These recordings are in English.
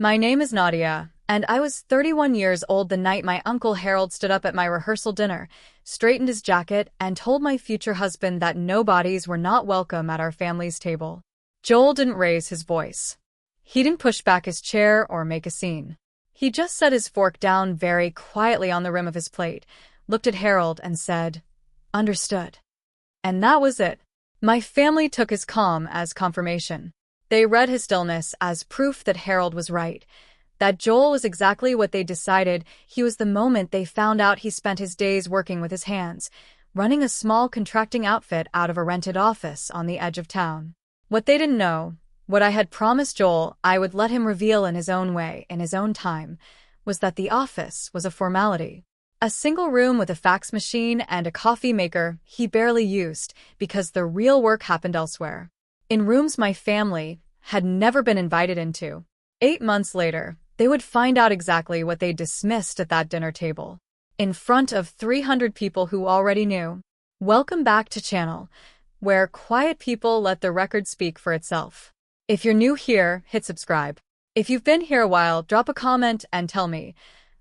My name is Nadia, and I was 31 years old the night my Uncle Harold stood up at my rehearsal dinner, straightened his jacket, and told my future husband that no bodies were not welcome at our family's table. Joel didn't raise his voice. He didn't push back his chair or make a scene. He just set his fork down very quietly on the rim of his plate, looked at Harold, and said, "Understood." And that was it. My family took his calm as confirmation. They read his stillness as proof that Harold was right, that Joel was exactly what they decided he was the moment they found out he spent his days working with his hands, running a small contracting outfit out of a rented office on the edge of town. What they didn't know, what I had promised Joel I would let him reveal in his own way, in his own time, was that the office was a formality. A single room with a fax machine and a coffee maker he barely used because the real work happened elsewhere. In rooms my family had never been invited into. 8 months later, they would find out exactly what they dismissed at that dinner table. In front of 300 people who already knew. Welcome back to Channel, where quiet people let the record speak for itself. If you're new here, hit subscribe. If you've been here a while, drop a comment and tell me,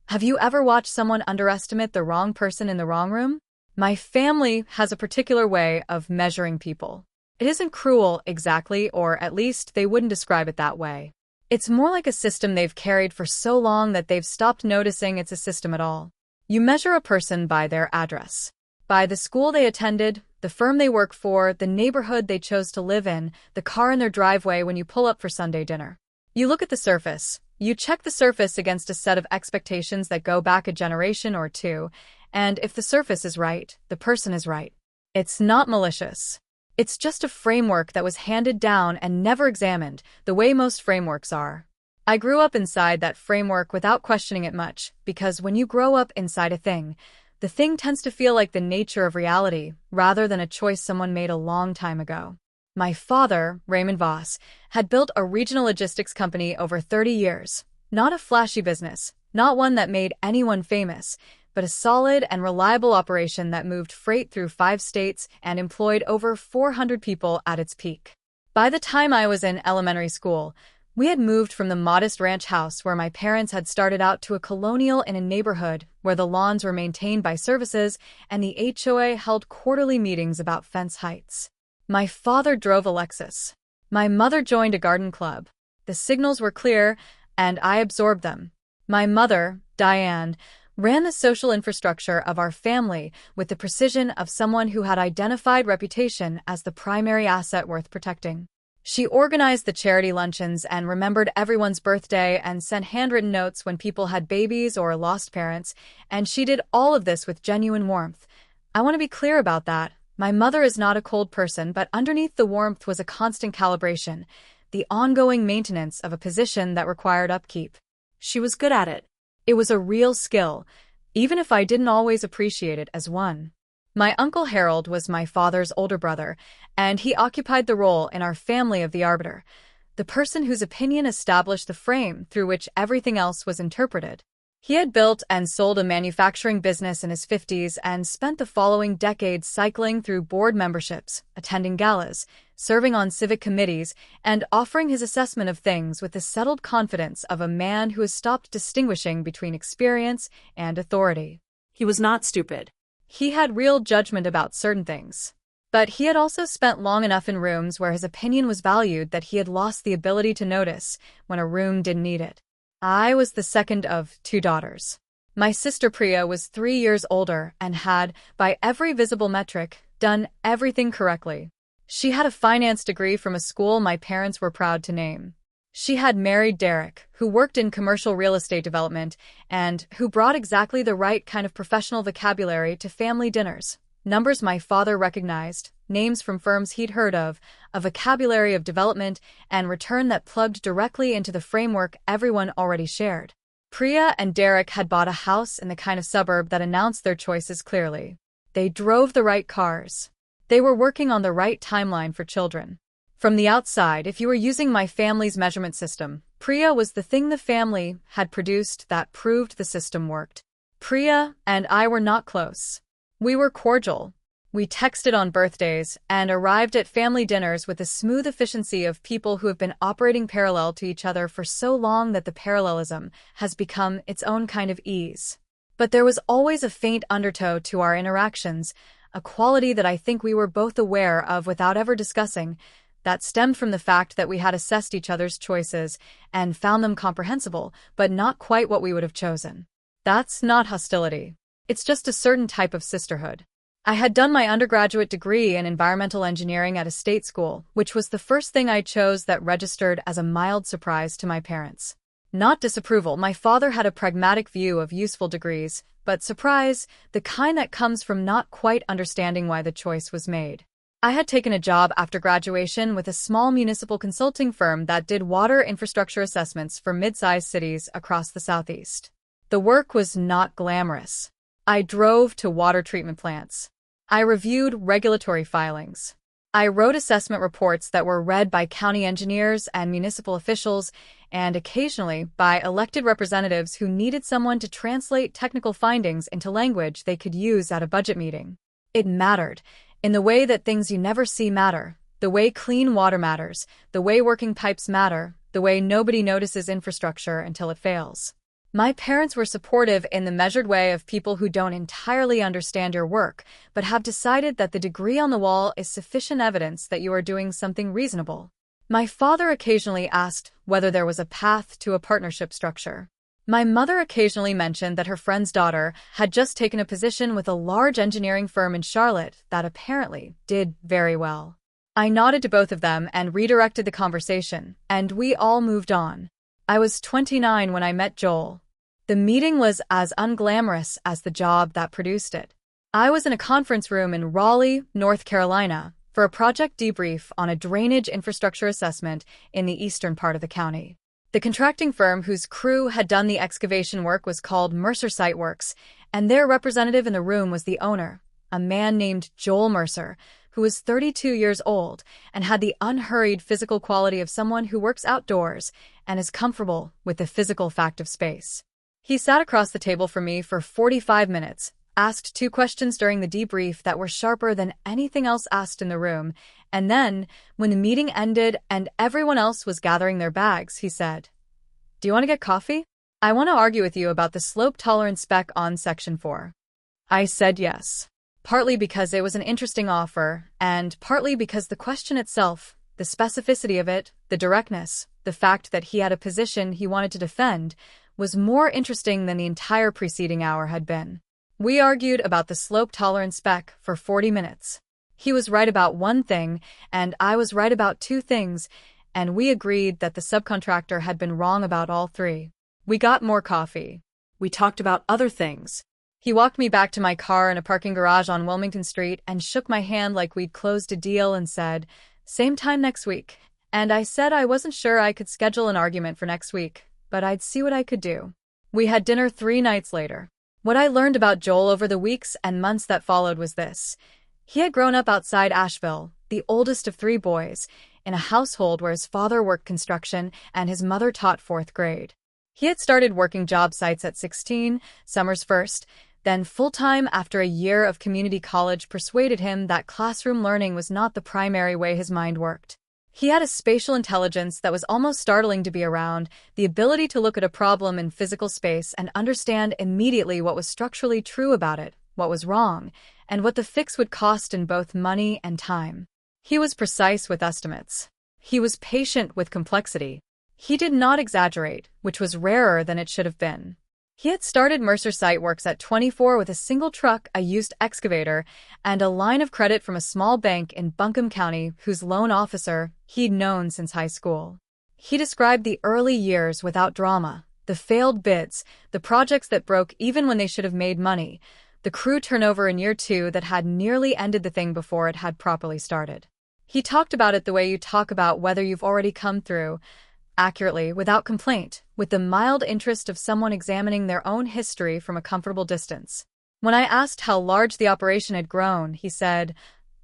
have you ever watched someone underestimate the wrong person in the wrong room? My family has a particular way of measuring people. It isn't cruel exactly, or at least they wouldn't describe it that way. It's more like a system they've carried for so long that they've stopped noticing it's a system at all. You measure a person by their address, by the school they attended, the firm they work for, the neighborhood they chose to live in, the car in their driveway when you pull up for Sunday dinner. You look at the surface. You check the surface against a set of expectations that go back a generation or two, and if the surface is right, the person is right. It's not malicious. It's just a framework that was handed down and never examined, the way most frameworks are. I grew up inside that framework without questioning it much, because when you grow up inside a thing, the thing tends to feel like the nature of reality, rather than a choice someone made a long time ago. My father, Raymond Voss, had built a regional logistics company over 30 years. Not a flashy business, not one that made anyone famous, but a solid and reliable operation that moved freight through 5 states and employed over 400 people at its peak. By the time I was in elementary school, we had moved from the modest ranch house where my parents had started out to a colonial in a neighborhood where the lawns were maintained by services and the HOA held quarterly meetings about fence heights. My father drove a Lexus. My mother joined a garden club. The signals were clear, and I absorbed them. My mother, Diane, ran the social infrastructure of our family with the precision of someone who had identified reputation as the primary asset worth protecting. She organized the charity luncheons and remembered everyone's birthday and sent handwritten notes when people had babies or lost parents, and she did all of this with genuine warmth. I want to be clear about that. My mother is not a cold person, but underneath the warmth was a constant calibration, the ongoing maintenance of a position that required upkeep. She was good at it. It was a real skill, even if I didn't always appreciate it as one. My Uncle Harold was my father's older brother, and he occupied the role in our family of the arbiter, the person whose opinion established the frame through which everything else was interpreted. He had built and sold a manufacturing business in his 50s and spent the following decades cycling through board memberships, attending galas, serving on civic committees, and offering his assessment of things with the settled confidence of a man who has stopped distinguishing between experience and authority. He was not stupid. He had real judgment about certain things. But he had also spent long enough in rooms where his opinion was valued that he had lost the ability to notice when a room didn't need it. I was the second of 2 daughters. My sister Priya was 3 years older and had, by every visible metric, done everything correctly. She had a finance degree from a school my parents were proud to name. She had married Derek, who worked in commercial real estate development and who brought exactly the right kind of professional vocabulary to family dinners. Numbers my father recognized, names from firms he'd heard of, a vocabulary of development and return that plugged directly into the framework everyone already shared. Priya and Derek had bought a house in the kind of suburb that announced their choices clearly. They drove the right cars. They were working on the right timeline for children. From the outside, if you were using my family's measurement system, Priya was the thing the family had produced that proved the system worked. Priya and I were not close. We were cordial. We texted on birthdays and arrived at family dinners with the smooth efficiency of people who have been operating parallel to each other for so long that the parallelism has become its own kind of ease. But there was always a faint undertow to our interactions, a quality that I think we were both aware of without ever discussing, that stemmed from the fact that we had assessed each other's choices and found them comprehensible, but not quite what we would have chosen. That's not hostility. It's just a certain type of sisterhood. I had done my undergraduate degree in environmental engineering at a state school, which was the first thing I chose that registered as a mild surprise to my parents. Not disapproval, my father had a pragmatic view of useful degrees, but surprise, the kind that comes from not quite understanding why the choice was made. I had taken a job after graduation with a small municipal consulting firm that did water infrastructure assessments for mid-sized cities across the Southeast. The work was not glamorous. I drove to water treatment plants. I reviewed regulatory filings. I wrote assessment reports that were read by county engineers and municipal officials, and occasionally by elected representatives who needed someone to translate technical findings into language they could use at a budget meeting. It mattered, in the way that things you never see matter, the way clean water matters, the way working pipes matter, the way nobody notices infrastructure until it fails. My parents were supportive in the measured way of people who don't entirely understand your work, but have decided that the degree on the wall is sufficient evidence that you are doing something reasonable. My father occasionally asked whether there was a path to a partnership structure. My mother occasionally mentioned that her friend's daughter had just taken a position with a large engineering firm in Charlotte that apparently did very well. I nodded to both of them and redirected the conversation, and we all moved on. I was 29 when I met Joel. The meeting was as unglamorous as the job that produced it. I was in a conference room in Raleigh, North Carolina, for a project debrief on a drainage infrastructure assessment in the eastern part of the county. The contracting firm whose crew had done the excavation work was called Mercer Site Works, and their representative in the room was the owner, a man named Joel Mercer, who was 32 years old and had the unhurried physical quality of someone who works outdoors and is comfortable with the physical fact of space. He sat across the table from me for 45 minutes, asked 2 questions during the debrief that were sharper than anything else asked in the room, and then, when the meeting ended and everyone else was gathering their bags, he said, "Do you want to get coffee? I want to argue with you about the slope tolerance spec on Section 4. I said yes. Partly because it was an interesting offer, and partly because the question itself, the specificity of it, the directness, the fact that he had a position he wanted to defend, was more interesting than the entire preceding hour had been. We argued about the slope tolerance spec for 40 minutes. He was right about one thing, and I was right about 2 things, and we agreed that the subcontractor had been wrong about all 3. We got more coffee. We talked about other things. He walked me back to my car in a parking garage on Wilmington Street and shook my hand like we'd closed a deal and said, "Same time next week." And I said I wasn't sure I could schedule an argument for next week, but I'd see what I could do. We had dinner 3 nights later. What I learned about Joel over the weeks and months that followed was this. He had grown up outside Asheville, the oldest of 3 boys, in a household where his father worked construction and his mother taught 4th grade. He had started working job sites at 16, summers first, then full-time after a year of community college persuaded him that classroom learning was not the primary way his mind worked. He had a spatial intelligence that was almost startling to be around, the ability to look at a problem in physical space and understand immediately what was structurally true about it, what was wrong, and what the fix would cost in both money and time. He was precise with estimates. He was patient with complexity. He did not exaggerate, which was rarer than it should have been. He had started Mercer Site Works at 24 with a single truck, a used excavator, and a line of credit from a small bank in Buncombe County whose loan officer he'd known since high school. He described the early years without drama, the failed bids, the projects that broke even when they should have made money, the crew turnover in year 2 that had nearly ended the thing before it had properly started. He talked about it the way you talk about whether you've already come through, accurately, without complaint, with the mild interest of someone examining their own history from a comfortable distance. When I asked how large the operation had grown, he said,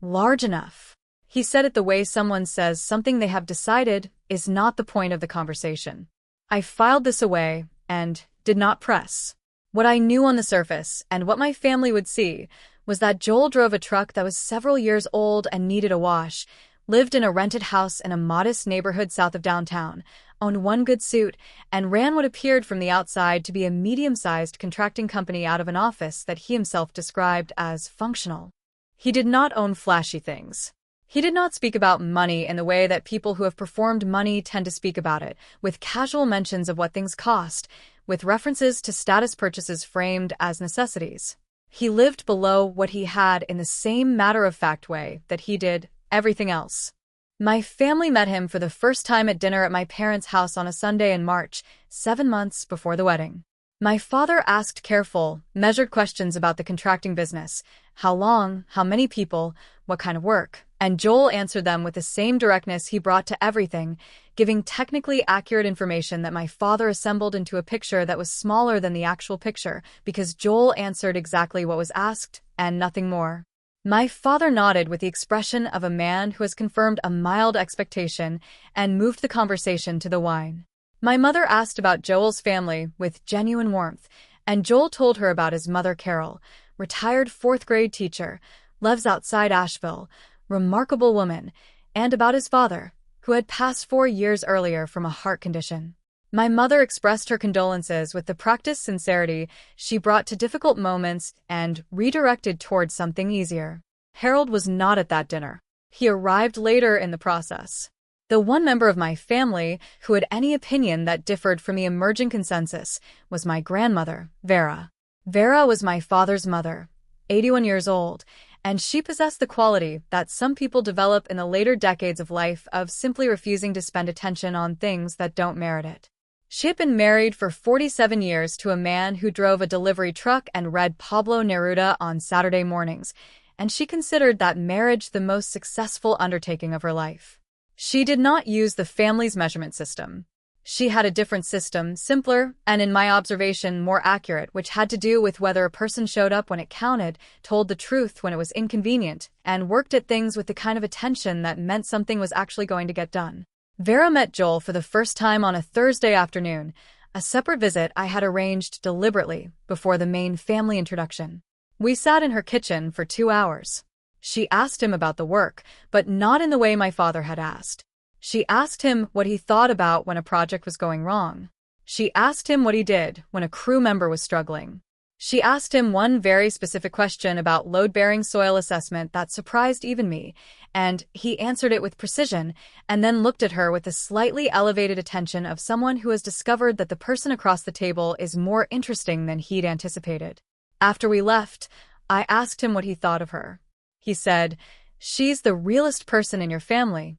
"Large enough." He said it the way someone says something they have decided is not the point of the conversation. I filed this away and did not press. What I knew on the surface, and what my family would see, was that Joel drove a truck that was several years old and needed a wash, lived in a rented house in a modest neighborhood south of downtown, owned one good suit, and ran what appeared from the outside to be a medium-sized contracting company out of an office that he himself described as functional. He did not own flashy things. He did not speak about money in the way that people who have performed money tend to speak about it, with casual mentions of what things cost, with references to status purchases framed as necessities. He lived below what he had in the same matter-of-fact way that he did everything else. My family met him for the first time at dinner at my parents' house on a Sunday in March, 7 months before the wedding. My father asked careful, measured questions about the contracting business: how long, how many people, what kind of work, and Joel answered them with the same directness he brought to everything, giving technically accurate information that my father assembled into a picture that was smaller than the actual picture, because Joel answered exactly what was asked, and nothing more. My father nodded with the expression of a man who has confirmed a mild expectation and moved the conversation to the wine. My mother asked about Joel's family with genuine warmth, and Joel told her about his mother Carol, retired fourth-grade teacher, lives outside Asheville, remarkable woman, and about his father, who had passed 4 years earlier from a heart condition. My mother expressed her condolences with the practiced sincerity she brought to difficult moments and redirected towards something easier. Harold was not at that dinner. He arrived later in the process. The one member of my family who had any opinion that differed from the emerging consensus was my grandmother, Vera. Vera was my father's mother, 81 years old, and she possessed the quality that some people develop in the later decades of life of simply refusing to spend attention on things that don't merit it. She had been married for 47 years to a man who drove a delivery truck and read Pablo Neruda on Saturday mornings, and she considered that marriage the most successful undertaking of her life. She did not use the family's measurement system. She had a different system, simpler, and in my observation, more accurate, which had to do with whether a person showed up when it counted, told the truth when it was inconvenient, and worked at things with the kind of attention that meant something was actually going to get done. Vera met Joel for the first time on a Thursday afternoon, a separate visit I had arranged deliberately before the main family introduction. We sat in her kitchen for 2 hours. She asked him about the work, but not in the way my father had asked. She asked him what he thought about when a project was going wrong. She asked him what he did when a crew member was struggling. She asked him one very specific question about load-bearing soil assessment that surprised even me, and he answered it with precision, and then looked at her with the slightly elevated attention of someone who has discovered that the person across the table is more interesting than he'd anticipated. After we left, I asked him what he thought of her. He said, "She's the realest person in your family."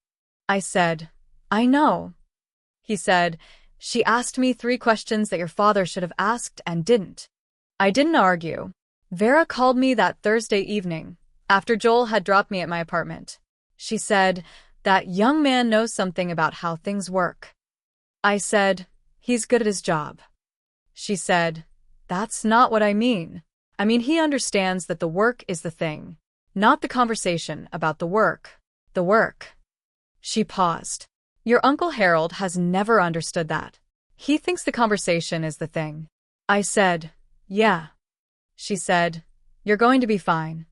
I said, "I know." He said, "She asked me 3 questions that your father should have asked and didn't." I didn't argue. Vera called me that Thursday evening, after Joel had dropped me at my apartment. She said, "That young man knows something about how things work." I said, "He's good at his job." She said, "That's not what I mean. I mean, he understands that the work is the thing, not the conversation about the work. The work." She paused. "Your Uncle Harold has never understood that. He thinks the conversation is the thing." I said, "Yeah." She said, "You're going to be fine."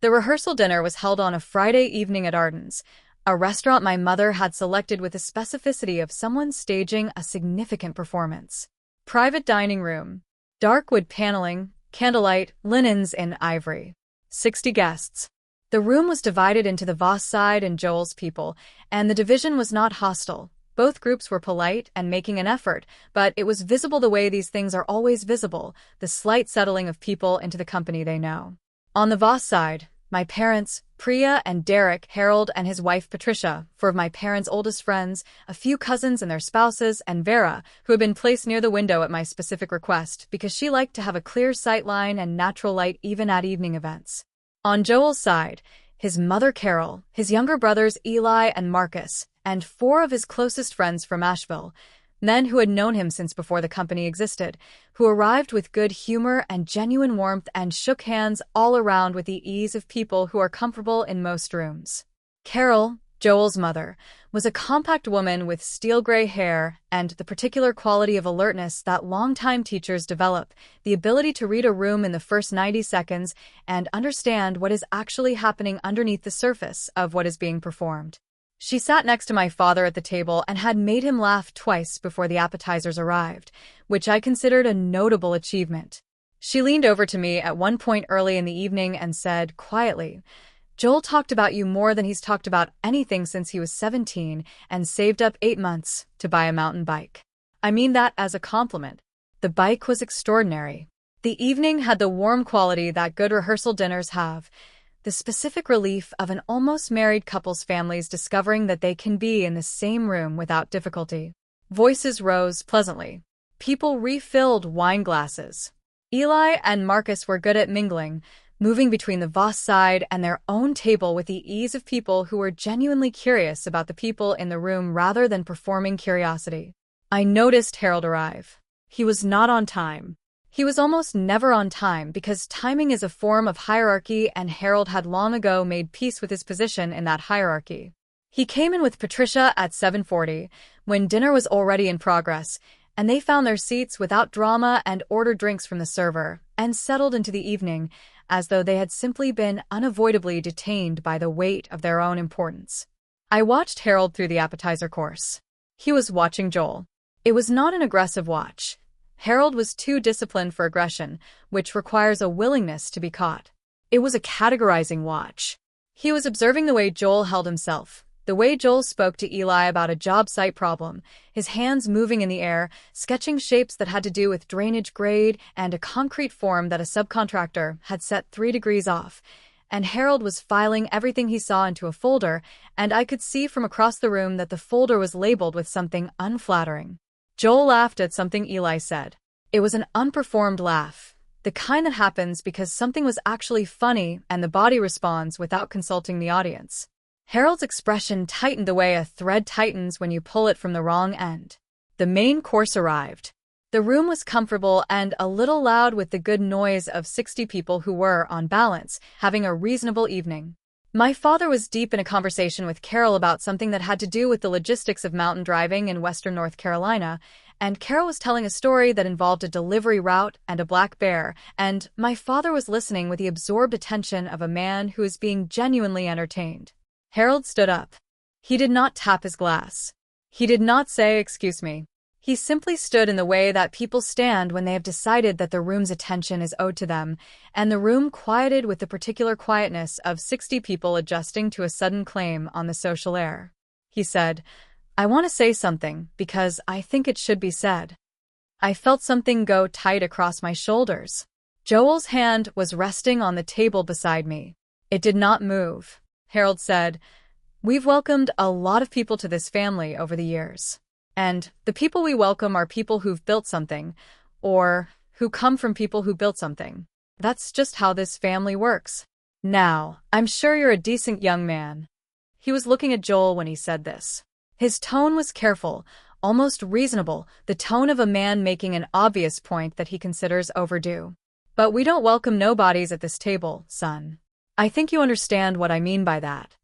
The rehearsal dinner was held on a Friday evening at Arden's, a restaurant my mother had selected with the specificity of someone staging a significant performance. Private dining room, dark wood paneling, candlelight, linens in ivory. 60 guests. The room was divided into the Voss side and Joel's people, and the division was not hostile. Both groups were polite and making an effort, but it was visible the way these things are always visible, the slight settling of people into the company they know. On the Voss side, my parents, Priya and Derek, Harold and his wife Patricia, 4 of my parents' oldest friends, a few cousins and their spouses, and Vera, who had been placed near the window at my specific request because she liked to have a clear sight line and natural light even at evening events. On Joel's side, his mother Carol, his younger brothers Eli and Marcus, and 4 of his closest friends from Asheville, men who had known him since before the company existed, who arrived with good humor and genuine warmth and shook hands all around with the ease of people who are comfortable in most rooms. Carol, Joel's mother was a compact woman with steel-gray hair and the particular quality of alertness that longtime teachers develop, the ability to read a room in the first 90 seconds and understand what is actually happening underneath the surface of what is being performed. She sat next to my father at the table and had made him laugh twice before the appetizers arrived, which I considered a notable achievement. She leaned over to me at one point early in the evening and said, quietly, "Joel talked about you more than he's talked about anything since he was 17 and saved up 8 months to buy a mountain bike. I mean that as a compliment. The bike was extraordinary. The evening had the warm quality that good rehearsal dinners have, the specific relief of an almost married couple's families discovering that they can be in the same room without difficulty." Voices rose pleasantly. People refilled wine glasses. Eli and Marcus were good at mingling, moving between the Voss side and their own table with the ease of people who were genuinely curious about the people in the room rather than performing curiosity. I noticed Harold arrive. He was not on time. He was almost never on time because timing is a form of hierarchy, and Harold had long ago made peace with his position in that hierarchy. He came in with Patricia at 7:40, when dinner was already in progress, and they found their seats without drama and ordered drinks from the server, and settled into the evening, as though they had simply been unavoidably detained by the weight of their own importance. I watched Harold through the appetizer course. He was watching Joel. It was not an aggressive watch. Harold was too disciplined for aggression, which requires a willingness to be caught. It was a categorizing watch. He was observing the way Joel held himself, the way Joel spoke to Eli about a job site problem, his hands moving in the air, sketching shapes that had to do with drainage grade and a concrete form that a subcontractor had set 3 degrees off. And Harold was filing everything he saw into a folder, and I could see from across the room that the folder was labeled with something unflattering. Joel laughed at something Eli said. It was an unperformed laugh, the kind that happens because something was actually funny and the body responds without consulting the audience. Harold's expression tightened the way a thread tightens when you pull it from the wrong end. The main course arrived. The room was comfortable and a little loud with the good noise of 60 people who were, on balance, having a reasonable evening. My father was deep in a conversation with Carol about something that had to do with the logistics of mountain driving in western North Carolina, and Carol was telling a story that involved a delivery route and a black bear, and my father was listening with the absorbed attention of a man who is being genuinely entertained. Harold stood up. He did not tap his glass. He did not say, "Excuse me." He simply stood in the way that people stand when they have decided that the room's attention is owed to them, and the room quieted with the particular quietness of 60 people adjusting to a sudden claim on the social air. He said, "I want to say something, because I think it should be said." I felt something go tight across my shoulders. Joel's hand was resting on the table beside me. It did not move. Harold said, "We've welcomed a lot of people to this family over the years. And the people we welcome are people who've built something, or who come from people who built something. That's just how this family works. Now, I'm sure you're a decent young man." He was looking at Joel when he said this. His tone was careful, almost reasonable, the tone of a man making an obvious point that he considers overdue. "But we don't welcome nobodies at this table, son. I think you understand what I mean by that."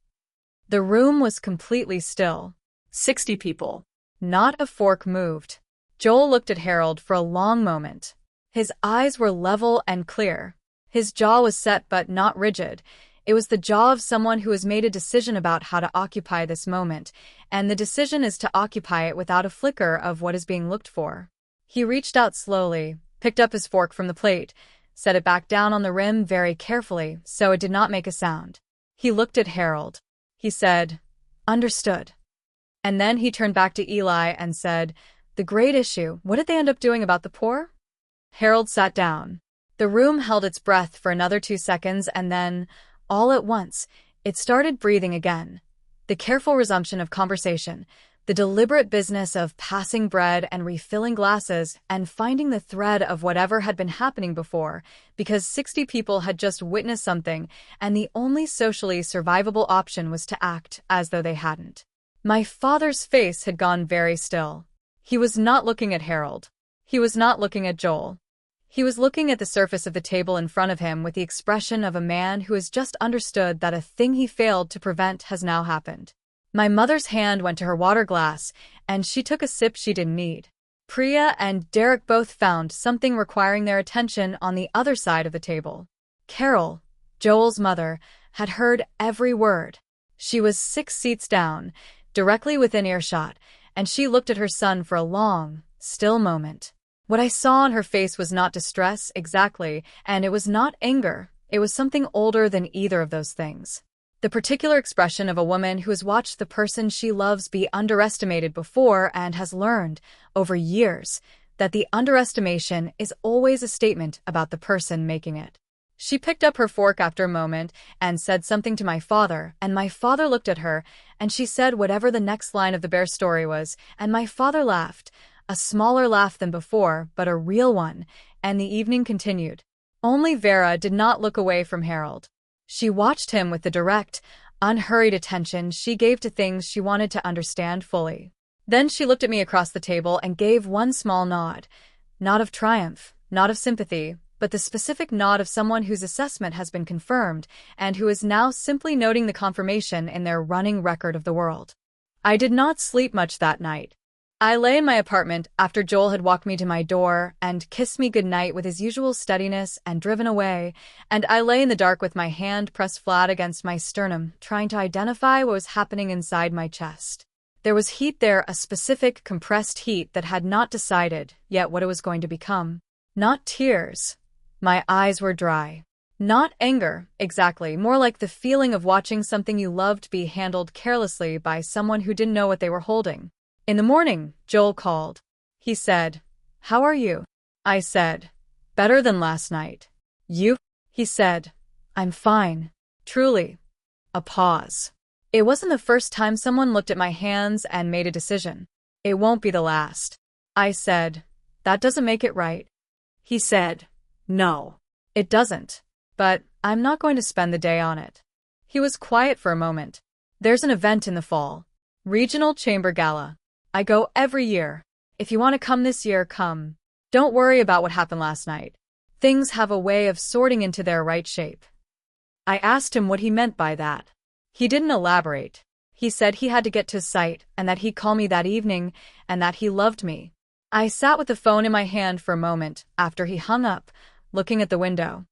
The room was completely still. 60 people. Not a fork moved. Joel looked at Harold for a long moment. His eyes were level and clear. His jaw was set but not rigid. It was the jaw of someone who has made a decision about how to occupy this moment, and the decision is to occupy it without a flicker of what is being looked for. He reached out slowly, picked up his fork from the plate, set it back down on the rim very carefully so it did not make a sound. He looked at Harold. He said, "Understood." And then he turned back to Eli and said, "The great issue, what did they end up doing about the poor?" Harold sat down. The room held its breath for another 2 seconds and then, all at once, it started breathing again. The careful resumption of conversation, the deliberate business of passing bread and refilling glasses and finding the thread of whatever had been happening before, because 60 people had just witnessed something, and the only socially survivable option was to act as though they hadn't. My father's face had gone very still. He was not looking at Harold. He was not looking at Joel. He was looking at the surface of the table in front of him with the expression of a man who has just understood that a thing he failed to prevent has now happened. My mother's hand went to her water glass, and she took a sip she didn't need. Priya and Derek both found something requiring their attention on the other side of the table. Carol, Joel's mother, had heard every word. She was 6 seats down, directly within earshot, and she looked at her son for a long, still moment. What I saw on her face was not distress, exactly, and it was not anger. It was something older than either of those things. The particular expression of a woman who has watched the person she loves be underestimated before and has learned, over years, that the underestimation is always a statement about the person making it. She picked up her fork after a moment and said something to my father, and my father looked at her, and she said whatever the next line of the bear story was, and my father laughed, a smaller laugh than before, but a real one, and the evening continued. Only Vera did not look away from Harold. She watched him with the direct, unhurried attention she gave to things she wanted to understand fully. Then she looked at me across the table and gave one small nod. Not of triumph, not of sympathy, but the specific nod of someone whose assessment has been confirmed and who is now simply noting the confirmation in their running record of the world. I did not sleep much that night. I lay in my apartment after Joel had walked me to my door and kissed me goodnight with his usual steadiness and driven away, and I lay in the dark with my hand pressed flat against my sternum, trying to identify what was happening inside my chest. There was heat there, a specific, compressed heat that had not decided yet what it was going to become. Not tears. My eyes were dry. Not anger, exactly, more like the feeling of watching something you loved be handled carelessly by someone who didn't know what they were holding. In the morning, Joel called. He said, "How are you?" I said, "Better than last night." "You?" He said, "I'm fine. Truly." A pause. It wasn't the first time someone looked at my hands and made a decision. It won't be the last. I said, "That doesn't make it right." He said, "No, it doesn't. But I'm not going to spend the day on it." He was quiet for a moment. "There's an event in the fall. Regional Chamber Gala. I go every year. If you want to come this year, come. Don't worry about what happened last night. Things have a way of sorting into their right shape." I asked him what he meant by that. He didn't elaborate. He said he had to get to his site and that he'd call me that evening and that he loved me. I sat with the phone in my hand for a moment after he hung up, looking at the window.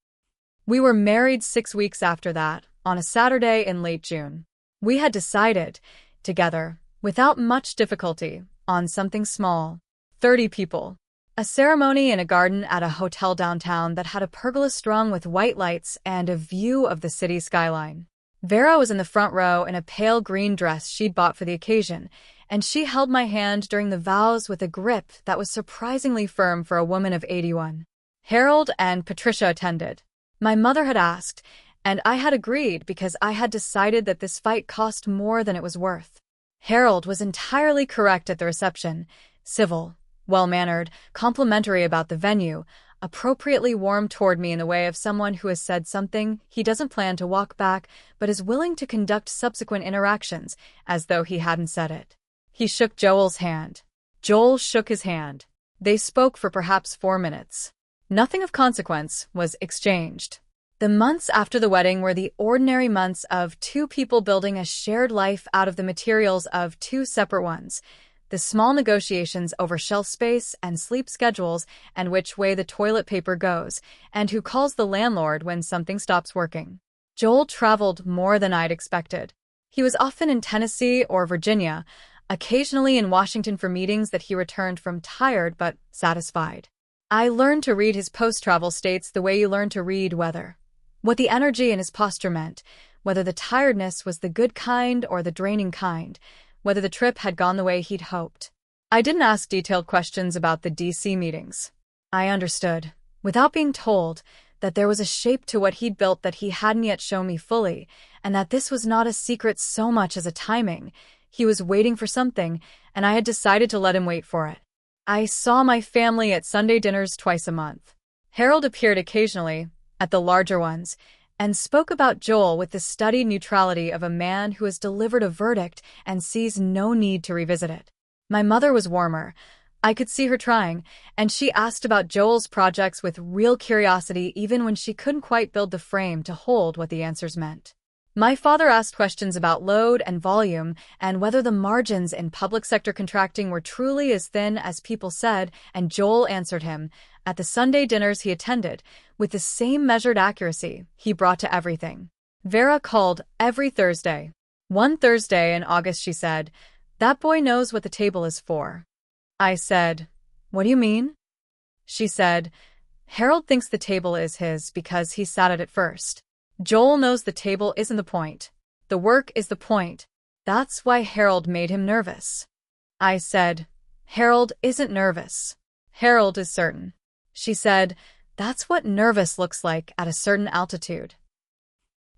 We were married 6 weeks after that, on a Saturday in late June. We had decided, together, without much difficulty, on something small. 30 people. A ceremony in a garden at a hotel downtown that had a pergola strung with white lights and a view of the city skyline. Vera was in the front row in a pale green dress she'd bought for the occasion, and she held my hand during the vows with a grip that was surprisingly firm for a woman of 81. Harold and Patricia attended. My mother had asked, and I had agreed because I had decided that this fight cost more than it was worth. Harold was entirely correct at the reception, civil, well-mannered, complimentary about the venue, appropriately warm toward me in the way of someone who has said something he doesn't plan to walk back but is willing to conduct subsequent interactions as though he hadn't said it. He shook Joel's hand. Joel shook his hand. They spoke for perhaps 4 minutes. Nothing of consequence was exchanged. The months after the wedding were the ordinary months of 2 people building a shared life out of the materials of 2 separate ones. The small negotiations over shelf space and sleep schedules and which way the toilet paper goes, and who calls the landlord when something stops working. Joel traveled more than I'd expected. He was often in Tennessee or Virginia, occasionally in Washington for meetings that he returned from tired but satisfied. I learned to read his post-travel states the way you learn to read weather. What the energy in his posture meant, whether the tiredness was the good kind or the draining kind, whether the trip had gone the way he'd hoped. I didn't ask detailed questions about the DC meetings. I understood, without being told, that there was a shape to what he'd built that he hadn't yet shown me fully, and that this was not a secret so much as a timing. He was waiting for something, and I had decided to let him wait for it. I saw my family at Sunday dinners twice a month. Harold appeared occasionally, at the larger ones, and spoke about Joel with the studied neutrality of a man who has delivered a verdict and sees no need to revisit it. My mother was warmer. I could see her trying, and she asked about Joel's projects with real curiosity even when she couldn't quite build the frame to hold what the answers meant. My father asked questions about load and volume and whether the margins in public sector contracting were truly as thin as people said, and Joel answered him, at the Sunday dinners he attended, with the same measured accuracy he brought to everything. Vera called every Thursday. One Thursday in August she said, "That boy knows what the table is for." I said, "What do you mean?" She said, "Harold thinks the table is his because he sat at it first. Joel knows the table isn't the point. The work is the point. That's why Harold made him nervous." I said, "Harold isn't nervous. Harold is certain." She said, "That's what nervous looks like at a certain altitude."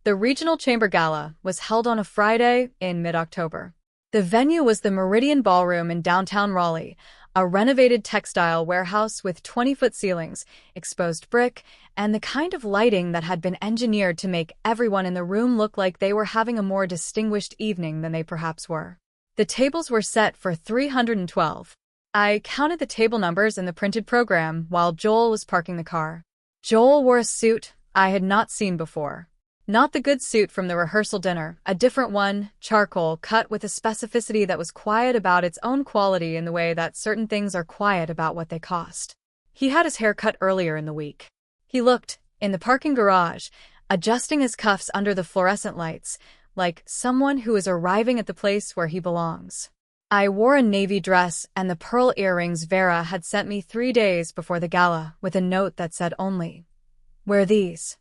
The Regional Chamber Gala was held on a Friday in mid-October. The venue was the Meridian Ballroom in downtown Raleigh, a renovated textile warehouse with 20-foot ceilings, exposed brick, and the kind of lighting that had been engineered to make everyone in the room look like they were having a more distinguished evening than they perhaps were. The tables were set for 312. I counted the table numbers in the printed program while Joel was parking the car. Joel wore a suit I had not seen before. Not the good suit from the rehearsal dinner, a different one, charcoal, cut with a specificity that was quiet about its own quality in the way that certain things are quiet about what they cost. He had his hair cut earlier in the week. He looked, in the parking garage, adjusting his cuffs under the fluorescent lights, like someone who is arriving at the place where he belongs. I wore a navy dress and the pearl earrings Vera had sent me 3 days before the gala, with a note that said only, "Wear these."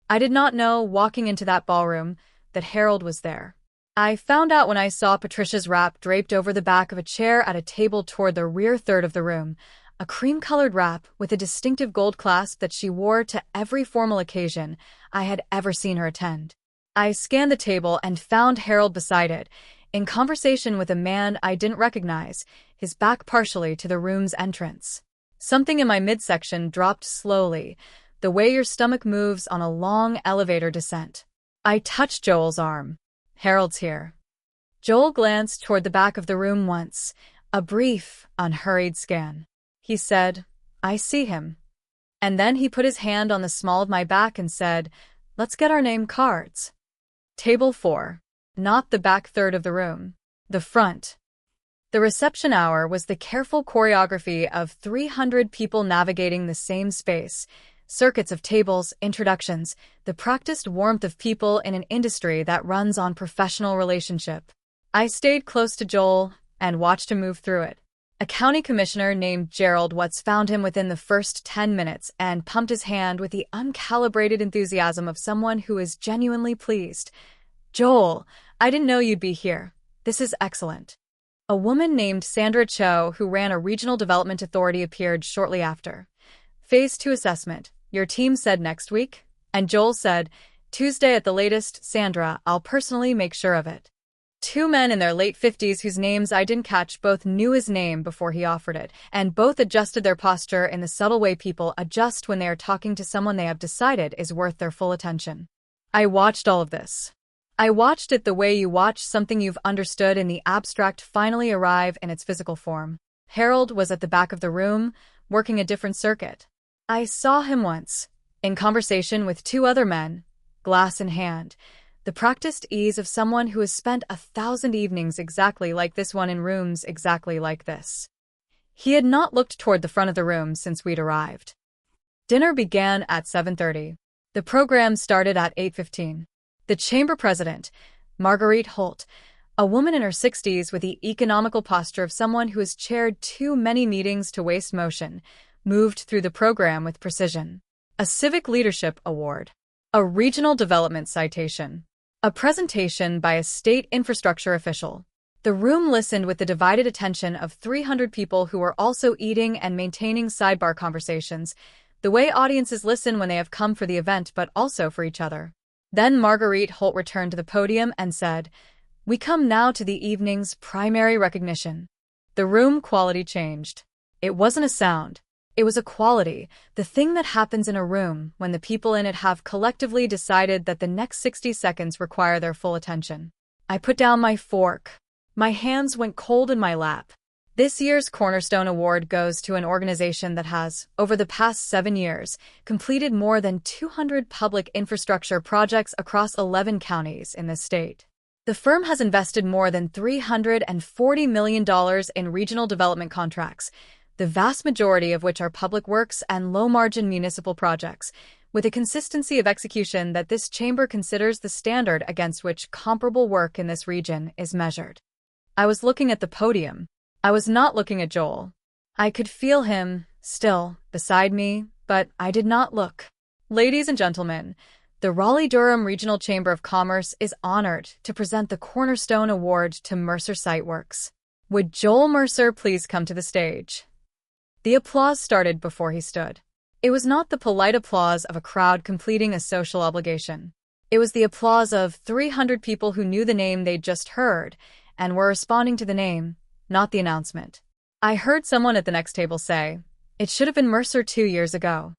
I did not know, walking into that ballroom, that Harold was there. I found out when I saw Patricia's wrap draped over the back of a chair at a table toward the rear third of the room, a cream-colored wrap with a distinctive gold clasp that she wore to every formal occasion I had ever seen her attend. I scanned the table and found Harold beside it, in conversation with a man I didn't recognize, his back partially to the room's entrance. Something in my midsection dropped slowly, the way your stomach moves on a long elevator descent. I touched Joel's arm. "Harold's here." Joel glanced toward the back of the room once, a brief, unhurried scan. He said, "I see him." And then he put his hand on the small of my back and said, "Let's get our name cards." Table 4. Not the back third of the room. The front. The reception hour was the careful choreography of 300 people navigating the same space, circuits of tables, introductions, the practiced warmth of people in an industry that runs on professional relationship. I stayed close to Joel and watched him move through it. A county commissioner named Gerald Watts found him within the first 10 minutes and pumped his hand with the uncalibrated enthusiasm of someone who is genuinely pleased. "Joel, I didn't know you'd be here. This is excellent." A woman named Sandra Cho, who ran a regional development authority, appeared shortly after. "Phase 2 assessment. Your team said next week?" And Joel said, "Tuesday at the latest, Sandra. I'll personally make sure of it." 2 men in their late 50s whose names I didn't catch both knew his name before he offered it, and both adjusted their posture in the subtle way people adjust when they are talking to someone they have decided is worth their full attention. I watched all of this. I watched it the way you watch something you've understood in the abstract finally arrive in its physical form. Harold was at the back of the room, working a different circuit. I saw him once, in conversation with 2 other men, glass in hand, the practiced ease of someone who has spent 1,000 evenings exactly like this one in rooms exactly like this. He had not looked toward the front of the room since we'd arrived. Dinner began at 7:30. The program started at 8:15. The chamber president, Marguerite Holt, a woman in her 60s with the economical posture of someone who has chaired too many meetings to waste motion, moved through the program with precision. A Civic Leadership Award. A Regional Development Citation. A presentation by a state infrastructure official. The room listened with the divided attention of 300 people who were also eating and maintaining sidebar conversations, the way audiences listen when they have come for the event but also for each other. Then Marguerite Holt returned to the podium and said, "We come now to the evening's primary recognition." The room quality changed. It wasn't a sound. It was a quality, the thing that happens in a room when the people in it have collectively decided that the next 60 seconds require their full attention. I put down my fork. My hands went cold in my lap. This year's Cornerstone Award goes to an organization that has, over the past 7 years, completed more than 200 public infrastructure projects across 11 counties in the state. The firm has invested more than $340 million in regional development contracts, the vast majority of which are public works and low-margin municipal projects, with a consistency of execution that this chamber considers the standard against which comparable work in this region is measured. I was looking at the podium. I was not looking at Joel. I could feel him, still, beside me, but I did not look. Ladies and gentlemen, the Raleigh-Durham Regional Chamber of Commerce is honored to present the Cornerstone Award to Mercer Siteworks. Would Joel Mercer please come to the stage? The applause started before he stood. It was not the polite applause of a crowd completing a social obligation. It was the applause of 300 people who knew the name they'd just heard and were responding to the name, not the announcement. I heard someone at the next table say, "It should have been Mercer 2 years ago."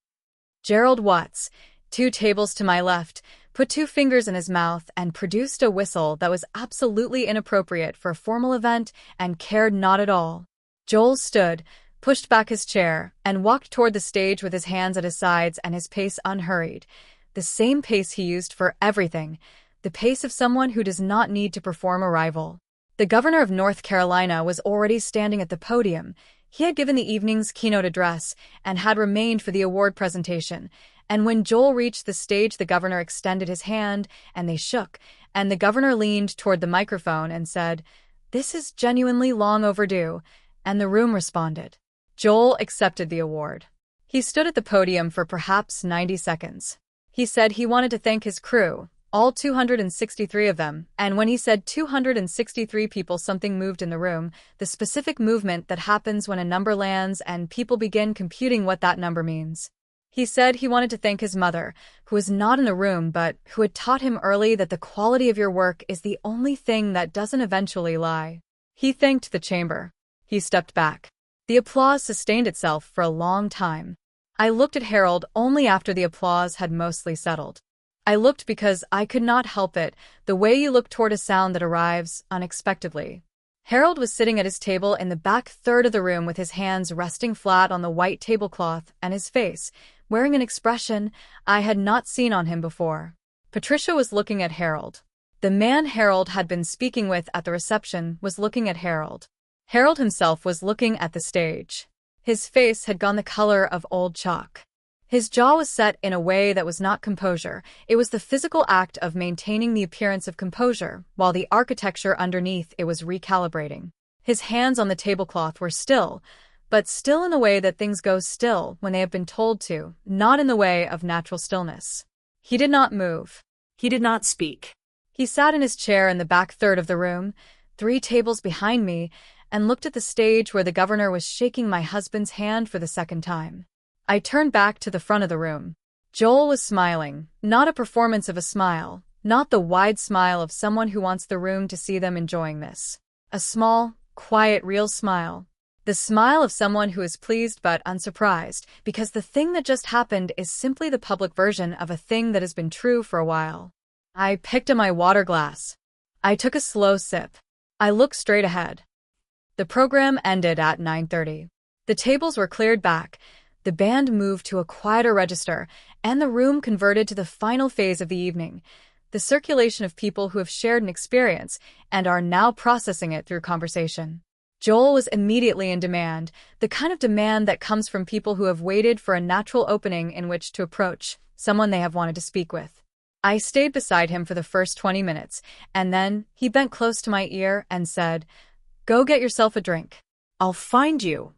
Gerald Watts, 2 tables to my left, put 2 fingers in his mouth and produced a whistle that was absolutely inappropriate for a formal event and cared not at all. Joel stood, pushed back his chair, and walked toward the stage with his hands at his sides and his pace unhurried, the same pace he used for everything, the pace of someone who does not need to perform a rival. The governor of North Carolina was already standing at the podium. He had given the evening's keynote address and had remained for the award presentation, and when Joel reached the stage, the governor extended his hand, and they shook, and the governor leaned toward the microphone and said, "This is genuinely long overdue," and the room responded. Joel accepted the award. He stood at the podium for perhaps 90 seconds. He said he wanted to thank his crew, all 263 of them, and when he said 263 people, something moved in the room, the specific movement that happens when a number lands and people begin computing what that number means. He said he wanted to thank his mother, who was not in the room but who had taught him early that the quality of your work is the only thing that doesn't eventually lie. He thanked the chamber. He stepped back. The applause sustained itself for a long time. I looked at Harold only after the applause had mostly settled. I looked because I could not help it, the way you look toward a sound that arrives unexpectedly. Harold was sitting at his table in the back third of the room with his hands resting flat on the white tablecloth and his face, wearing an expression I had not seen on him before. Patricia was looking at Harold. The man Harold had been speaking with at the reception was looking at Harold. Harold himself was looking at the stage. His face had gone the color of old chalk. His jaw was set in a way that was not composure. It was the physical act of maintaining the appearance of composure, while the architecture underneath it was recalibrating. His hands on the tablecloth were still, but still in the way that things go still when they have been told to, not in the way of natural stillness. He did not move. He did not speak. He sat in his chair in the back third of the room, 3 tables behind me, and looked at the stage where the governor was shaking my husband's hand for the second time. I turned back to the front of the room. Joel was smiling, not a performance of a smile, not the wide smile of someone who wants the room to see them enjoying this. A small, quiet, real smile. The smile of someone who is pleased but unsurprised, because the thing that just happened is simply the public version of a thing that has been true for a while. I picked up my water glass. I took a slow sip. I looked straight ahead. The program ended at 9:30. The tables were cleared back. The band moved to a quieter register, and the room converted to the final phase of the evening, the circulation of people who have shared an experience and are now processing it through conversation. Joel was immediately in demand, the kind of demand that comes from people who have waited for a natural opening in which to approach someone they have wanted to speak with. I stayed beside him for the first 20 minutes, and then he bent close to my ear and said, "Go get yourself a drink. I'll find you."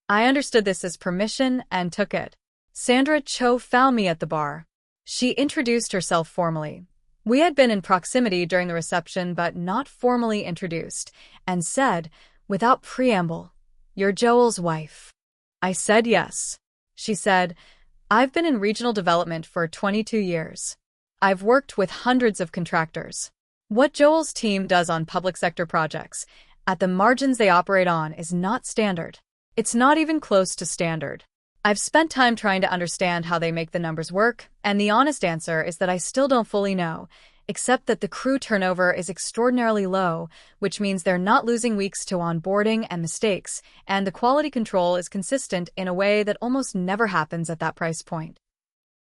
I understood this as permission and took it. Sandra Cho found me at the bar. She introduced herself formally. We had been in proximity during the reception but not formally introduced, and said, without preamble, "You're Joel's wife." I said yes. She said, "I've been in regional development for 22 years. I've worked with hundreds of contractors. What Joel's team does on public sector projects, at the margins they operate on, is not standard. It's not even close to standard. I've spent time trying to understand how they make the numbers work, and the honest answer is that I still don't fully know. except that the crew turnover is extraordinarily low, which means they're not losing weeks to onboarding and mistakes, and the quality control is consistent in a way that almost never happens at that price point.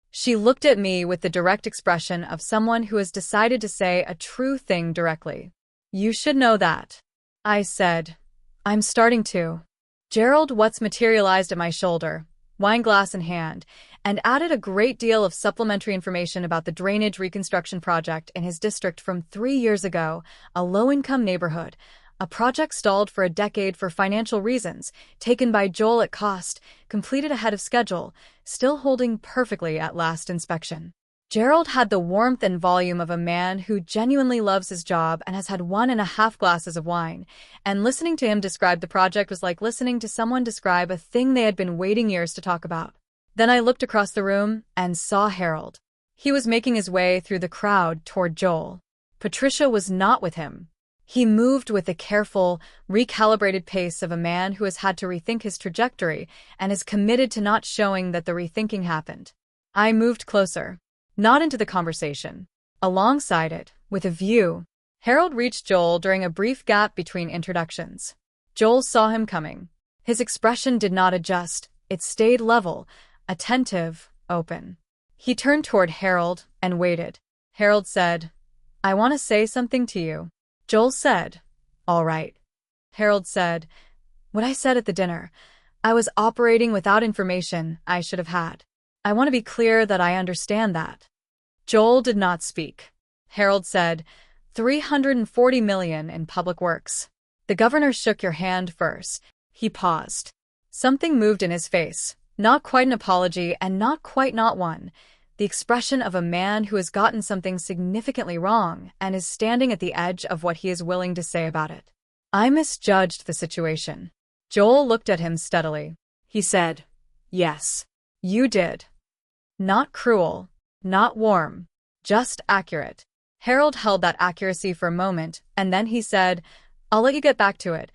She looked at me with the direct expression of someone who has decided to say a true thing directly. "You should know that," I said. "I'm starting to." Gerald Watts materialized at my shoulder, wineglass in hand, and added a great deal of supplementary information about the drainage reconstruction project in his district from 3 years ago, a low-income neighborhood, a project stalled for a decade for financial reasons, taken by Joel at cost, completed ahead of schedule, still holding perfectly at last inspection. Gerald had the warmth and volume of a man who genuinely loves his job and has had 1.5 glasses of wine, and listening to him describe the project was like listening to someone describe a thing they had been waiting years to talk about. Then I looked across the room and saw Harold. He was making his way through the crowd toward Joel. Patricia was not with him. He moved with the careful, recalibrated pace of a man who has had to rethink his trajectory and is committed to not showing that the rethinking happened. I moved closer. Not into the conversation. Alongside it, with a view. Harold reached Joel during a brief gap between introductions. Joel saw him coming. His expression did not adjust. It stayed level, attentive, open. He turned toward Harold and waited. Harold said, "I want to say something to you." Joel said, "All right." Harold said, "What I said at the dinner. I was operating without information I should have had. I want to be clear that I understand that." Joel did not speak. Harold said, $340 million in public works. The governor shook your hand first. He paused. Something moved in his face, not quite an apology and not quite not one. The expression of a man who has gotten something significantly wrong and is standing at the edge of what he is willing to say about it. I misjudged the situation. Joel looked at him steadily. He said, "Yes, you did. Not cruel, not warm, just accurate." Harold held that accuracy for a moment, and then he said, "I'll let you get back to it,"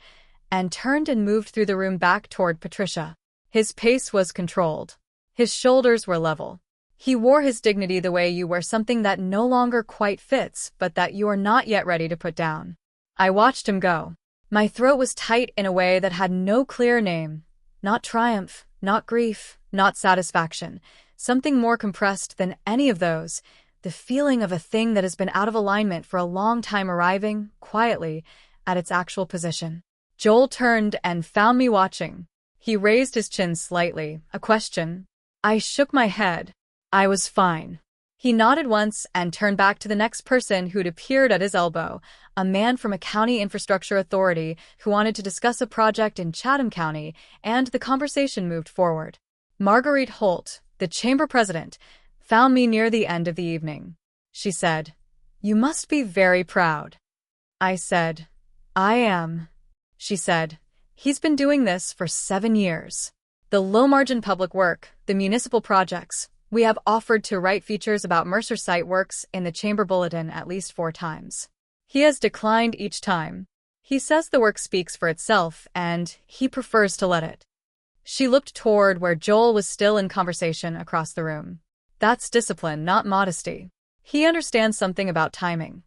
and turned and moved through the room back toward Patricia. His pace was controlled. His shoulders were level. He wore his dignity the way you wear something that no longer quite fits, but that you are not yet ready to put down. I watched him go. My throat was tight in a way that had no clear name. Not triumph, not grief, not satisfaction. Something more compressed than any of those, the feeling of a thing that has been out of alignment for a long time arriving, quietly, at its actual position. Joel turned and found me watching. He raised his chin slightly, a question. I shook my head. I was fine. He nodded once and turned back to the next person who'd appeared at his elbow, a man from a county infrastructure authority who wanted to discuss a project in Chatham County, and the conversation moved forward. Marguerite Holt, the chamber president, found me near the end of the evening. She said, "You must be very proud." I said, "I am." She said, "He's been doing this for 7 years. The low-margin public work, the municipal projects, we have offered to write features about Mercer site works in the chamber bulletin at least 4 times. He has declined each time. He says the work speaks for itself, and he prefers to let it." She looked toward where Joel was still in conversation across the room. That's discipline, not modesty. He understands something about timing.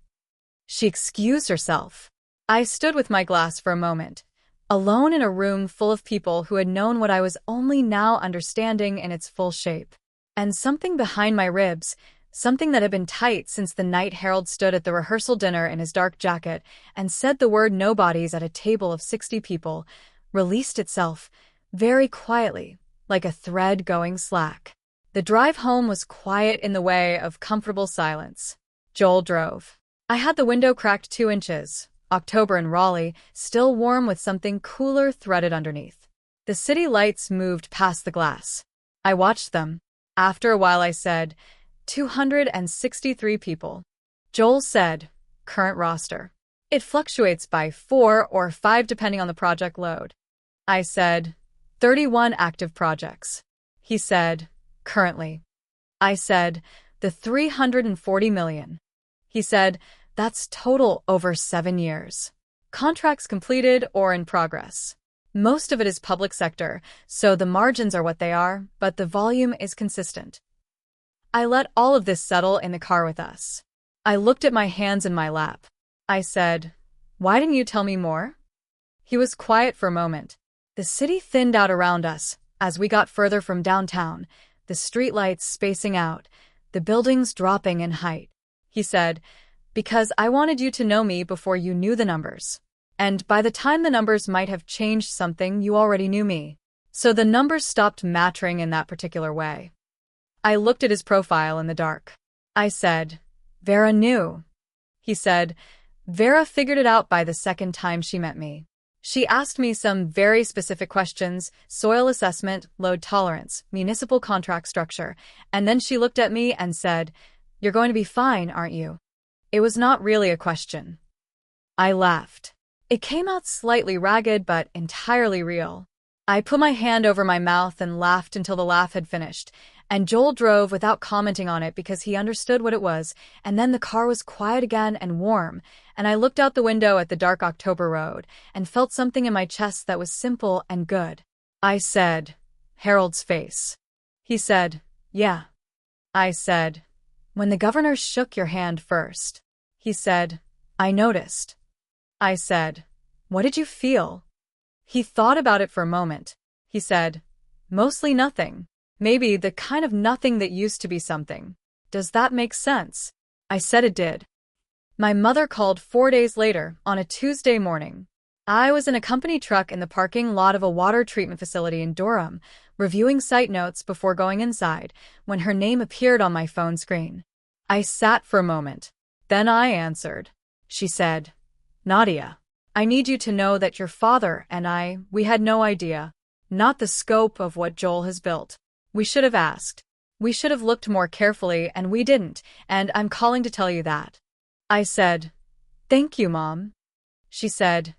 She excused herself. I stood with my glass for a moment, alone in a room full of people who had known what I was only now understanding in its full shape. And something behind my ribs, something that had been tight since the night Harold stood at the rehearsal dinner in his dark jacket and said the word nobodies at a table of 60 people, released itself, very quietly, like a thread going slack. The drive home was quiet in the way of comfortable silence. Joel drove. I had the window cracked 2 inches, October in Raleigh, still warm with something cooler threaded underneath. The city lights moved past the glass. I watched them. After a while I said, 263 people. Joel said, "Current roster. It fluctuates by 4 or 5 depending on the project load." I said, 31 active projects. He said, "Currently." I said, "The 340 million. He said, "That's total over 7 years. Contracts completed or in progress. Most of it is public sector, so the margins are what they are, but the volume is consistent." I let all of this settle in the car with us. I looked at my hands in my lap. I said, "Why didn't you tell me more?" He was quiet for a moment. The city thinned out around us as we got further from downtown, the streetlights spacing out, the buildings dropping in height. He said, "Because I wanted you to know me before you knew the numbers. And by the time the numbers might have changed something, you already knew me. So the numbers stopped mattering in that particular way." I looked at his profile in the dark. I said, "Vera knew." He said, "Vera figured it out by the second time she met me. She asked me some very specific questions: soil assessment, load tolerance, municipal contract structure, and then she looked at me and said, 'You're going to be fine, aren't you?' It was not really a question." I laughed. It came out slightly ragged but entirely real. I put my hand over my mouth and laughed until the laugh had finished, and Joel drove without commenting on it because he understood what it was, and then the car was quiet again and warm, and I looked out the window at the dark October road and felt something in my chest that was simple and good. I said, "Harold's face." He said, "Yeah." I said, "When the governor shook your hand first." He said, "I noticed." I said, "What did you feel?" He thought about it for a moment. He said, "Mostly nothing. Maybe the kind of nothing that used to be something. Does that make sense?" I said it did. My mother called 4 days later, on a Tuesday morning. I was in a company truck in the parking lot of a water treatment facility in Durham, reviewing site notes before going inside, when her name appeared on my phone screen. I sat for a moment. Then I answered. She said, "Nadia, I need you to know that your father and we had no idea. Not the scope of what Joel has built. We should have asked. We should have looked more carefully, and we didn't, and I'm calling to tell you that." I said, "Thank you, Mom." She said,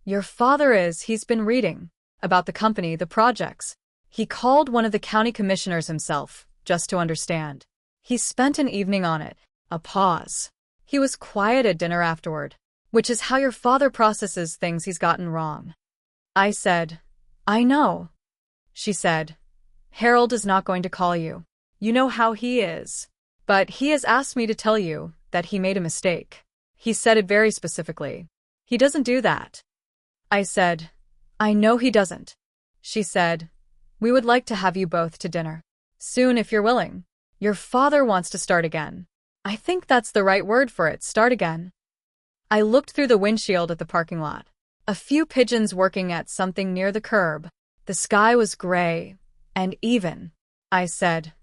"Your he's been reading about the company, the projects. He called one of the county commissioners himself, just to understand. He spent an evening on it." A pause. "He was quiet at dinner afterward, which is how your father processes things he's gotten wrong." I said, "I know." She said, "Harold is not going to call you. You know how he is. But he has asked me to tell you that he made a mistake. He said it very specifically. He doesn't do that." I said, "I know he doesn't." She said, "We would like to have you both to dinner. Soon if you're willing. Your father wants to start again. I think that's the right word for it, start again." I looked through the windshield at the parking lot. A few pigeons working at something near the curb. The sky was gray and even. I said,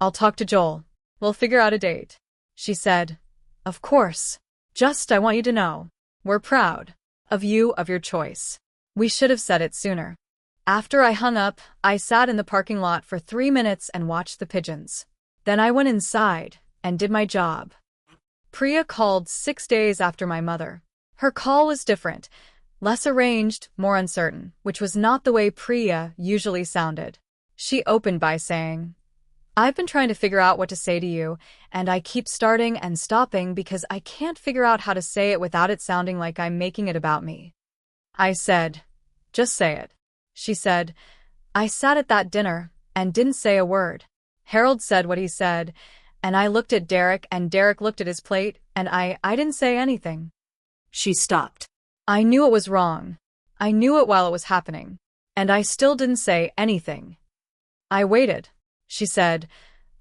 "I'll talk to Joel. We'll figure out a date." She said, "Of course. Just I want you to know. We're proud of you, of your choice. We should have said it sooner." After I hung up, I sat in the parking lot for 3 minutes and watched the pigeons. Then I went inside and did my job. Priya called 6 days after my mother. Her call was different, less arranged, more uncertain, which was not the way Priya usually sounded. She opened by saying, "I've been trying to figure out what to say to you, and I keep starting and stopping because I can't figure out how to say it without it sounding like I'm making it about me." I said, "Just say it." She said, "I sat at that dinner and didn't say a word. Harold said what he said, and I looked at Derek and Derek looked at his plate, and I didn't say anything." She stopped. I knew it was wrong. I knew it while it was happening, and I still didn't say anything. I waited. She said,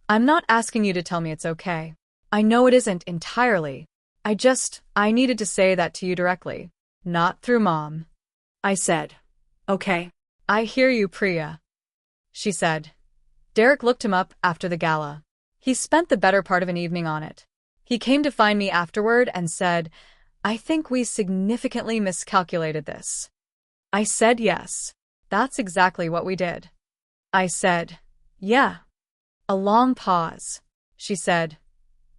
"I'm not asking you to tell me it's okay. I know it isn't entirely. I needed to say that to you directly, not through Mom." I said, "Okay. I hear you, Priya." She said, "Derek looked him up after the gala. He spent the better part of an evening on it. He came to find me afterward and said, 'I think we significantly miscalculated this.'" I said yes. That's exactly what we did. I said, "Yeah." A long pause. She said,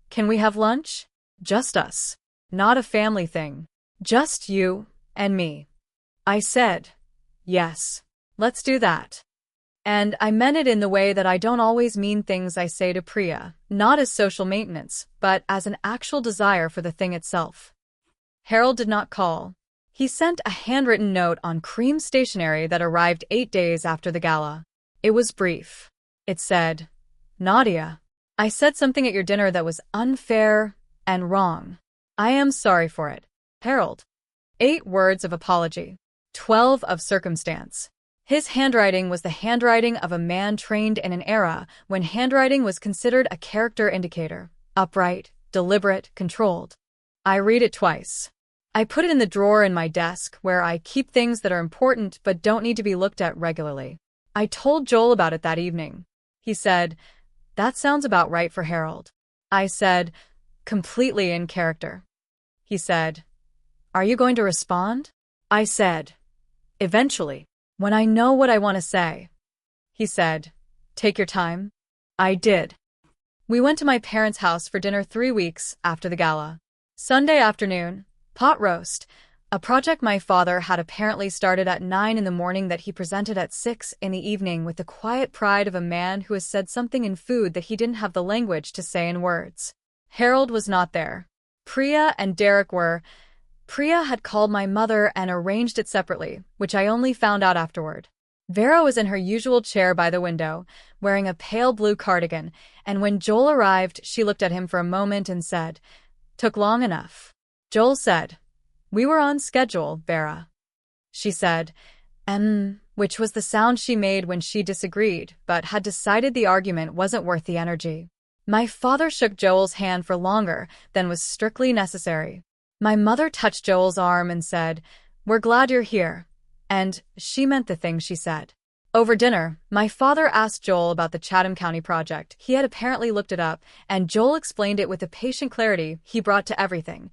"Can we have lunch? Just us. Not a family thing. Just you and me." I said, "Yes. Let's do that." And I meant it in the way that I don't always mean things I say to Priya, not as social maintenance, but as an actual desire for the thing itself. Harold did not call. He sent a handwritten note on cream stationery that arrived 8 days after the gala. It was brief. It said, "Nadia, I said something at your dinner that was unfair and wrong. I am sorry for it. Harold. 8 words of apology. 12 of circumstance. His handwriting was the handwriting of a man trained in an era when handwriting was considered a character indicator. Upright, deliberate, controlled. I read it twice. I put it in the drawer in my desk where I keep things that are important but don't need to be looked at regularly. I told Joel about it that evening. He said, "That sounds about right for Harold." I said, "Completely in character." He said, "Are you going to respond?" I said, "Eventually, when I know what I want to say." He said, "Take your time." I did. We went to my parents' house for dinner 3 weeks after the gala. Sunday afternoon, pot roast, a project my father had apparently started at 9 in the morning that he presented at 6 in the evening with the quiet pride of a man who has said something in food that he didn't have the language to say in words. Harold was not there. Priya and Derek were. Priya had called my mother and arranged it separately, which I only found out afterward. Vera was in her usual chair by the window, wearing a pale blue cardigan, and when Joel arrived, she looked at him for a moment and said, "Took long enough." Joel said, "We were on schedule, Vera." She said, which was the sound she made when she disagreed, but had decided the argument wasn't worth the energy. My father shook Joel's hand for longer than was strictly necessary. My mother touched Joel's arm and said, "We're glad you're here." And she meant the thing she said. Over dinner, my father asked Joel about the Chatham County project. He had apparently looked it up, and Joel explained it with the patient clarity he brought to everything.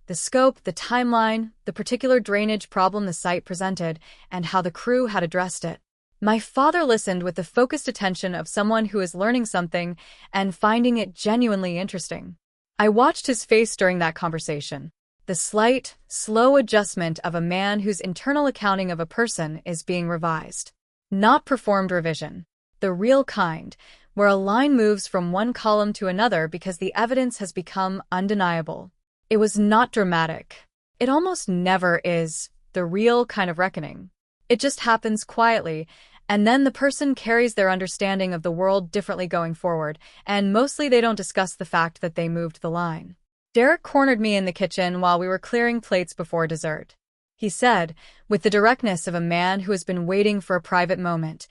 The scope, the timeline, the particular drainage problem the site presented, and how the crew had addressed it. My father listened with the focused attention of someone who is learning something and finding it genuinely interesting. I watched his face during that conversation. The slight, slow adjustment of a man whose internal accounting of a person is being revised. Not performed revision. The real kind, where a line moves from one column to another because the evidence has become undeniable. It was not dramatic. It almost never is the real kind of reckoning. It just happens quietly, and then the person carries their understanding of the world differently going forward, and mostly they don't discuss the fact that they moved the line. Derek cornered me in the kitchen while we were clearing plates before dessert. He said, with the directness of a man who has been waiting for a private moment,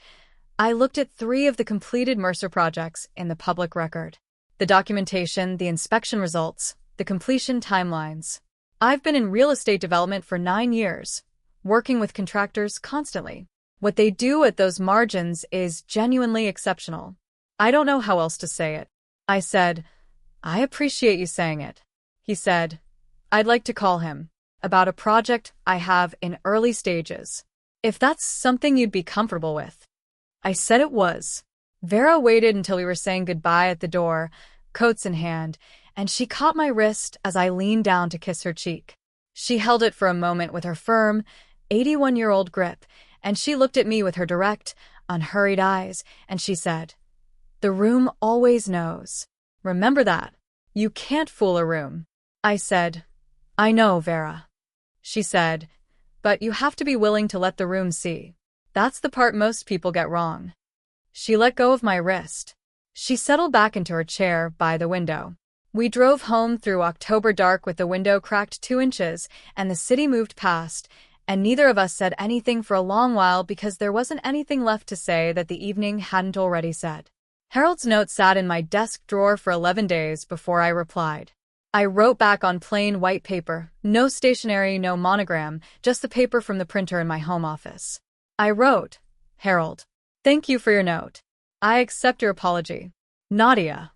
"I looked at 3 of the completed Mercer projects in the public record. The documentation, the inspection results, the completion timelines. I've been in real estate development for 9 years, working with contractors constantly. What they do at those margins is genuinely exceptional. I don't know how else to say it." I said, "I appreciate you saying it." He said, "I'd like to call him about a project I have in early stages. If that's something you'd be comfortable with." I said it was. Vera waited until we were saying goodbye at the door, coats in hand, and she caught my wrist as I leaned down to kiss her cheek. She held it for a moment with her firm, 81-year-old grip, and she looked at me with her direct, unhurried eyes, and she said, "The room always knows. Remember that. You can't fool a room." I said, "I know, Vera." She said, "But you have to be willing to let the room see. That's the part most people get wrong." She let go of my wrist. She settled back into her chair by the window. We drove home through October dark with the window cracked 2 inches, and the city moved past, and neither of us said anything for a long while because there wasn't anything left to say that the evening hadn't already said. Harold's note sat in my desk drawer for 11 days before I replied. I wrote back on plain white paper, no stationery, no monogram, just the paper from the printer in my home office. I wrote, "Harold, thank you for your note. I accept your apology. Nadia."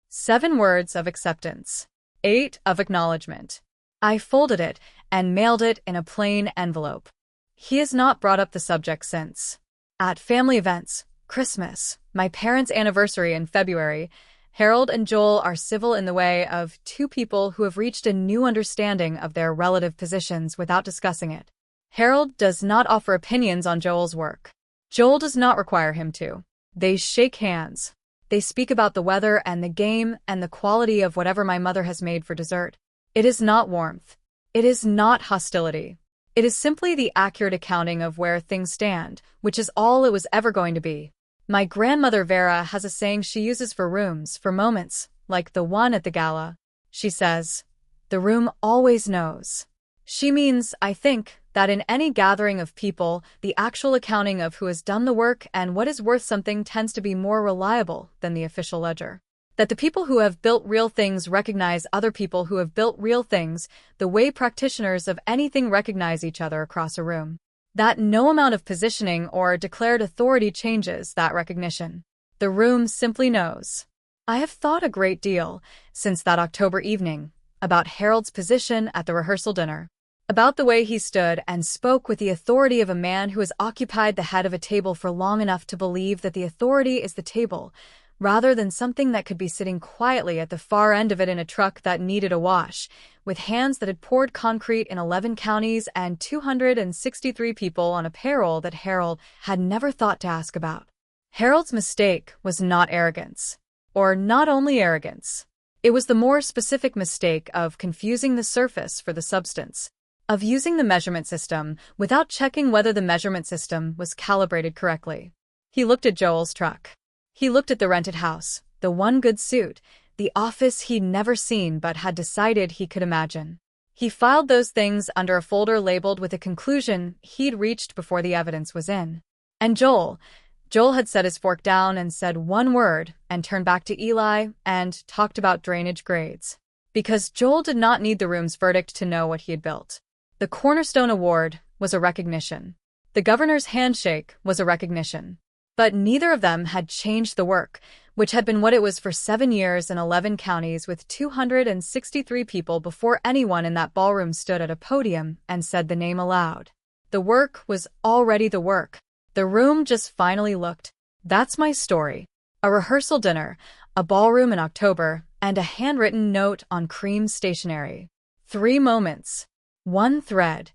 7 words of acceptance. 8 of acknowledgement. I folded it and mailed it in a plain envelope. He has not brought up the subject since. At family events, Christmas, my parents' anniversary in February, Harold and Joel are civil in the way of 2 people who have reached a new understanding of their relative positions without discussing it. Harold does not offer opinions on Joel's work. Joel does not require him to. They shake hands. They speak about the weather and the game and the quality of whatever my mother has made for dessert. It is not warmth. It is not hostility. It is simply the accurate accounting of where things stand, which is all it was ever going to be. My grandmother Vera has a saying she uses for rooms, for moments, like the one at the gala. She says, "The room always knows." She means, I think, that in any gathering of people, the actual accounting of who has done the work and what is worth something tends to be more reliable than the official ledger. That the people who have built real things recognize other people who have built real things, the way practitioners of anything recognize each other across a room. That no amount of positioning or declared authority changes that recognition. The room simply knows. I have thought a great deal, since that October evening, about Harold's position at the rehearsal dinner. About the way he stood and spoke with the authority of a man who has occupied the head of a table for long enough to believe that the authority is the table, rather than something that could be sitting quietly at the far end of it in a truck that needed a wash, with hands that had poured concrete in 11 counties and 263 people on a payroll that Harold had never thought to ask about. Harold's mistake was not arrogance. Or not only arrogance. It was the more specific mistake of confusing the surface for the substance. Of using the measurement system without checking whether the measurement system was calibrated correctly. He looked at Joel's truck. He looked at the rented house, the one good suit, the office he'd never seen but had decided he could imagine. He filed those things under a folder labeled with a conclusion he'd reached before the evidence was in. And Joel had set his fork down and said one word and turned back to Eli and talked about drainage grades. Because Joel did not need the room's verdict to know what he had built. The Cornerstone Award was a recognition. The governor's handshake was a recognition. But neither of them had changed the work, which had been what it was for 7 years in 11 counties with 263 people before anyone in that ballroom stood at a podium and said the name aloud. The work was already the work. The room just finally looked. That's my story. A rehearsal dinner, a ballroom in October, and a handwritten note on cream stationery. 3 moments. 1 thread.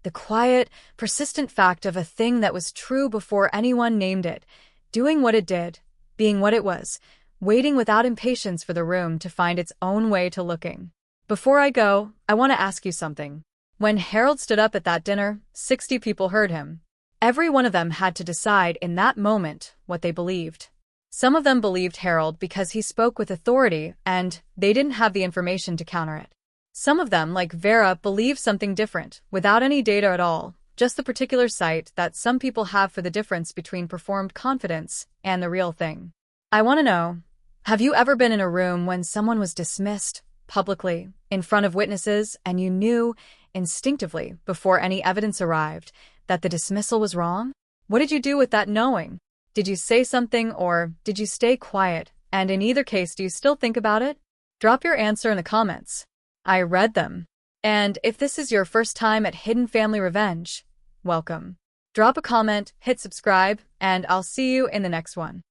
The quiet, persistent fact of a thing that was true before anyone named it, doing what it did, being what it was, waiting without impatience for the room to find its own way to looking. Before I go, I want to ask you something. When Harold stood up at that dinner, 60 people heard him. Every one of them had to decide in that moment what they believed. Some of them believed Harold because he spoke with authority and they didn't have the information to counter it. Some of them, like Vera, believed something different, without any data at all, just the particular sight that some people have for the difference between performed confidence and the real thing. I want to know, have you ever been in a room when someone was dismissed, publicly, in front of witnesses, and you knew, instinctively, before any evidence arrived, that the dismissal was wrong? What did you do with that knowing? Did you say something or did you stay quiet? And in either case, do you still think about it? Drop your answer in the comments. I read them. And if this is your first time at Hidden Family Revenge, welcome. Drop a comment, hit subscribe, and I'll see you in the next one.